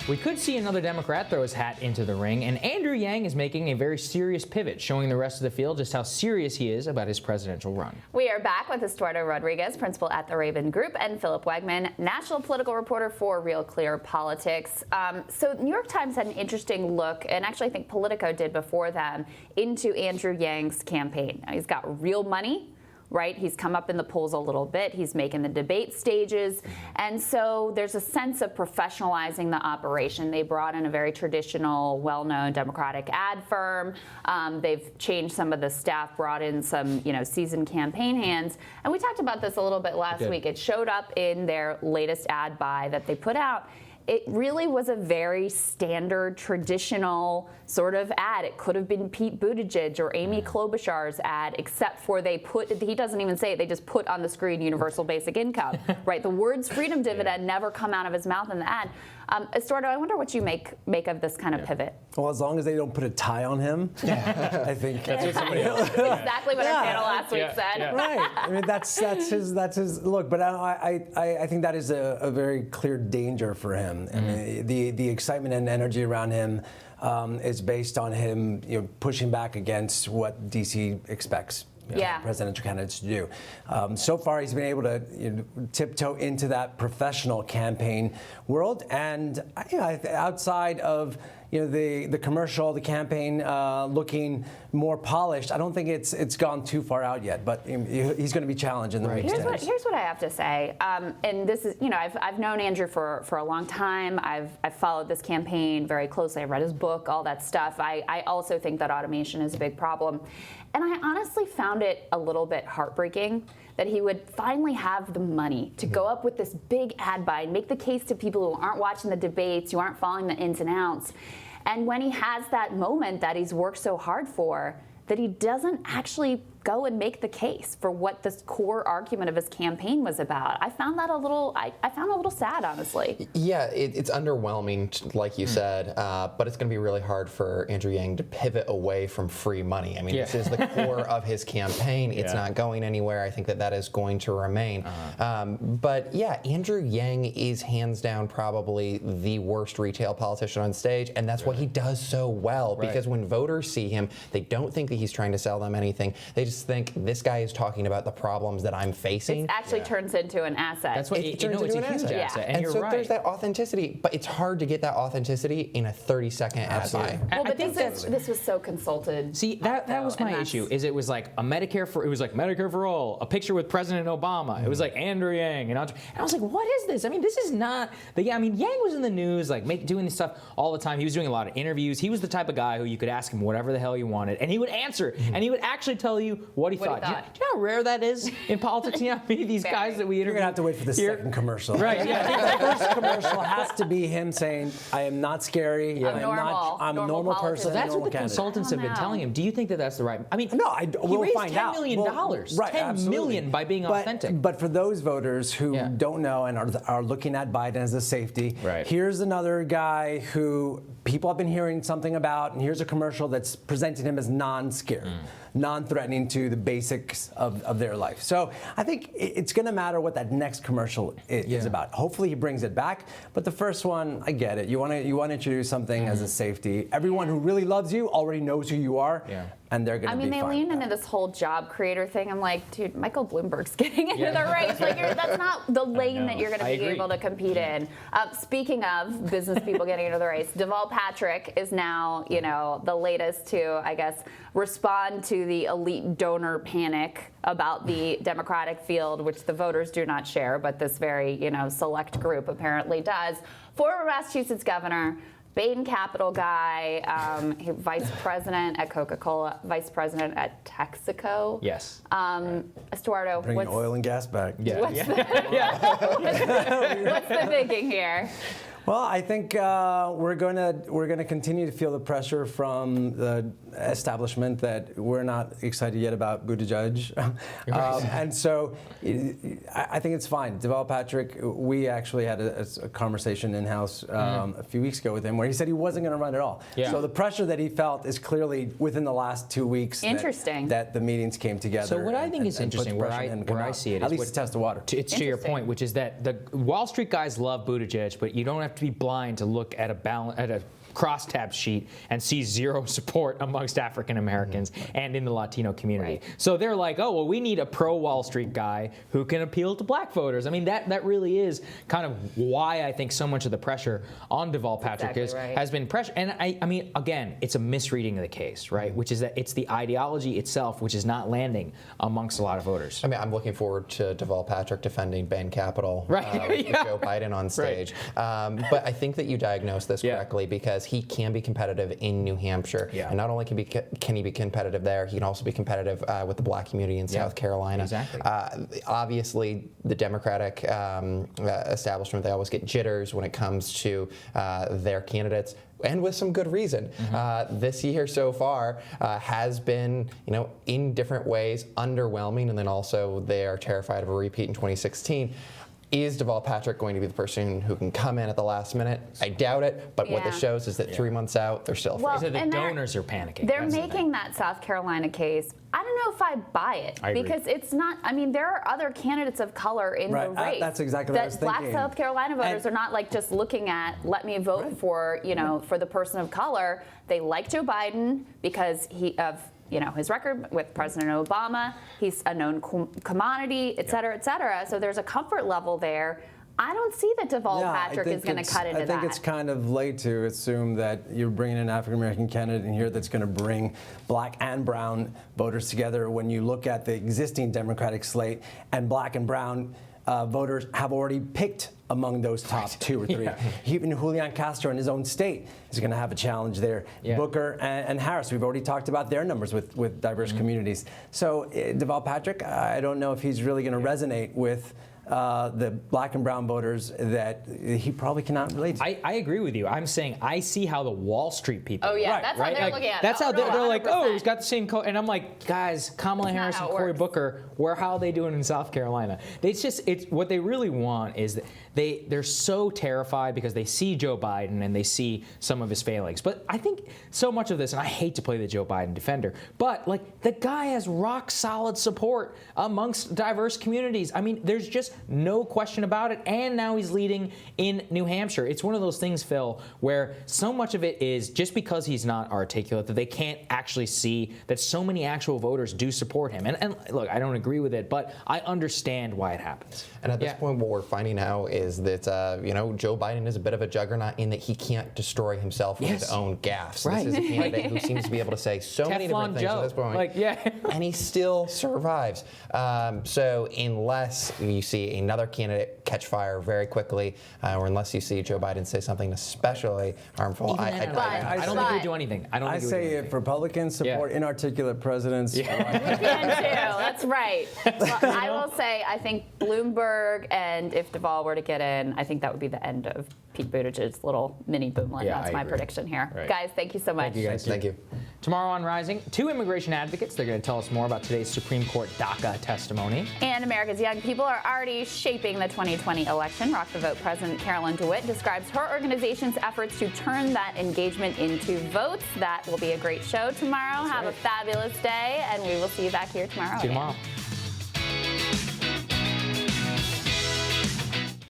We could see another Democrat throw his hat into the ring, and Andrew Yang is making a very serious pivot, showing the rest of the field just how serious he is about his presidential run. We are back with Estuardo Rodriguez, principal at the Raven Group, and Philip Wegman, national political reporter for Real Clear Politics. So New York Times had an interesting look, and actually I think Politico did before them, into Andrew Yang's campaign. Now, he's got real money. Right? He's come up in the polls a little bit. He's making the debate stages. And so there's a sense of professionalizing the operation. They brought in a very traditional, well-known Democratic ad firm. They've changed some of the staff, brought in some, seasoned campaign hands. And we talked about this a little bit last week. It showed up in their latest ad buy that they put out. It really was a very standard, traditional sort of ad. It could have been Pete Buttigieg or Amy Klobuchar's ad, except for he doesn't even say it, they just put on the screen universal basic income, right? The words freedom dividend never come out of his mouth in the ad. Estuardo, I wonder what you make of this kind of pivot. Well, as long as they don't put a tie on him, I think that's what somebody else said. Exactly what our panel last week said. Yeah. Right. I mean, that's his look. But I think that is a very clear danger for him. I mean, the excitement and energy around him is based on him, pushing back against what DC expects. Presidential candidates to do. So far, he's been able to tiptoe into that professional campaign world, and outside of the commercial, the campaign looking more polished, I don't think it's gone too far out yet. But he's going to be challenged in the weeks to come. Here's what I have to say, and this is I've known Andrew for a long time. I've followed this campaign very closely. I've read his book, all that stuff. I also think that automation is a big problem. And I honestly found it a little bit heartbreaking that he would finally have the money to go up with this big ad buy and make the case to people who aren't watching the debates, who aren't following the ins and outs. And when he has that moment that he's worked so hard for, that he doesn't actually go and make the case for what this core argument of his campaign was about. I found that a little sad, honestly. Yeah, it's underwhelming, like you said, but it's going to be really hard for Andrew Yang to pivot away from free money. I mean, this is the core of his campaign. It's not going anywhere. I think that is going to remain. But yeah, Andrew Yang is hands down probably the worst retail politician on stage, and that's what he does so well, because when voters see him, they don't think that he's trying to sell them anything. They just think this guy is talking about the problems that I'm facing. It actually turns into an asset. That's what it's a huge asset. And you're so right. There's that authenticity, but it's hard to get that authenticity in a 30-second ad buy. Well, but this was so consulted. See, that was my issue. It was like Medicare for all, a picture with President Obama. It was like Andrew Yang, and I was like, what is this? I mean, this is not. Yang was in the news, doing this stuff all the time. He was doing a lot of interviews. He was the type of guy who you could ask him whatever the hell you wanted, and he would answer, and he would actually tell you what he thought. Do you know how rare that is in politics? These guys that we interview. You're gonna have to wait for the second commercial. Right. Yeah. I think the first commercial has to be him saying, "I am not scary. I'm a normal person." So that's what the consultants have been telling him. Do you think that that's the right? I mean, no. We'll find out. $10 million. Right. $10 million by being authentic. But for those voters who don't know and are looking at Biden as a safety, here's another guy who people have been hearing something about, and here's a commercial that's presenting him as non-scared. Non-threatening to the basics of their life. So I think it's going to matter what that next commercial is about. Hopefully he brings it back, but the first one, I get it. You want to introduce something as a safety. Everyone who really loves you already knows who you are, and they're going to be fine. They lean into this whole job creator thing. I'm like, dude, Michael Bloomberg's getting into the race. That's not the lane that you're going to be able to compete in. Speaking of business people getting into the race, Deval Patrick is now, the latest to, I guess, respond to the elite donor panic about the Democratic field, which the voters do not share, but this very, select group apparently does. Former Massachusetts governor, Bain Capital guy, vice president at Coca-Cola, vice president at Texaco. Yes. Estuardo, bringing oil and gas back. What's the thinking here? Well, I think we're going to continue to feel the pressure from the establishment that we're not excited yet about Buttigieg, and so I think it's fine. Deval Patrick, we actually had a conversation in house a few weeks ago with him where he said he wasn't going to run at all. Yeah. So the pressure that he felt is clearly within the last 2 weeks. Interesting. That the meetings came together. So what I think is interesting, where I see it, at least to test the water. It's to your point, which is that the Wall Street guys love Buttigieg, but you don't have to be blind to look at a crosstab sheet and see zero support amongst African Americans and in the Latino community. Right. So they're like, oh, well, we need a pro-Wall Street guy who can appeal to black voters. I mean, that really is kind of why I think so much of the pressure on Deval Patrick has been pressure. And I mean, again, it's a misreading of the case, right? Which is that it's the ideology itself which is not landing amongst a lot of voters. I mean, I'm looking forward to Deval Patrick defending Ben Capital with Joe Biden on stage. Right. But I think that you diagnosed this correctly, because he can be competitive in New Hampshire. And not only can he be competitive there, he can also be competitive with the black community in South Carolina. Exactly. Obviously, the Democratic establishment, they always get jitters when it comes to their candidates, and with some good reason. This year so far has been, in different ways underwhelming, and then also they are terrified of a repeat in 2016. Is Deval Patrick going to be the person who can come in at the last minute? I doubt it, but what this shows is that 3 months out, they're still afraid. The donors are panicking. They're making that South Carolina case. I don't know if I buy it, because it's not, I mean, there are other candidates of color in the race. That's exactly what I was thinking. Black South Carolina voters are not like just looking at, let me vote for, for the person of color. They like Joe Biden because his record with President Obama. He's a known commodity, et cetera, et cetera. So there's a comfort level there. I don't see that Deval Patrick is going to cut into that. I think it's kind of late to assume that you're bringing an African-American candidate in here that's going to bring black and brown voters together. When you look at the existing Democratic slate, and black and brown voters have already picked among those top 2 or 3. Even Julian Castro in his own state is going to have a challenge there. Booker and Harris, we've already talked about their numbers with diverse communities. So Deval Patrick, I don't know if he's really going to resonate with the black and brown voters that he probably cannot relate to. I agree with you. I'm saying I see how the Wall Street people. That's how they're looking at it. That's how they're like, oh, he's got the same color. And I'm like, guys, Kamala Harris and Cory Booker, how are they doing in South Carolina? It's what they really want is that they're so terrified because they see Joe Biden and they see some of his failings. But I think so much of this, and I hate to play the Joe Biden defender, but like the guy has rock solid support amongst diverse communities. I mean, there's just no question about it. And now he's leading in New Hampshire. It's one of those things, Phil, where so much of it is just because he's not articulate that they can't actually see that so many actual voters do support him. And look, I don't agree with it, but I understand why it happens. And at this point, what we're finding now is that, Joe Biden is a bit of a juggernaut in that he can't destroy himself with his own gaffes. This is a candidate who seems to be able to say so many different things at this point. And he still survives. So unless you see another candidate catch fire very quickly, or unless you see Joe Biden say something especially harmful, I don't think he would do anything. I say if Republicans support inarticulate presidents, we can too. That's right. Well, I will say, I think Bloomberg, and if Deval were to get in, I think that would be the end of Pete Buttigieg's little mini boomlet. That's my prediction here. Right. Guys, thank you so much. Thank you, guys. Thank you. Tomorrow on Rising, 2 immigration advocates. They're going to tell us more about today's Supreme Court DACA testimony. And America's young people are already shaping the 2020 election. Rock the Vote President Carolyn DeWitt describes her organization's efforts to turn that engagement into votes. That will be a great show tomorrow. Have a fabulous day, and we will see you back here tomorrow. See you tomorrow.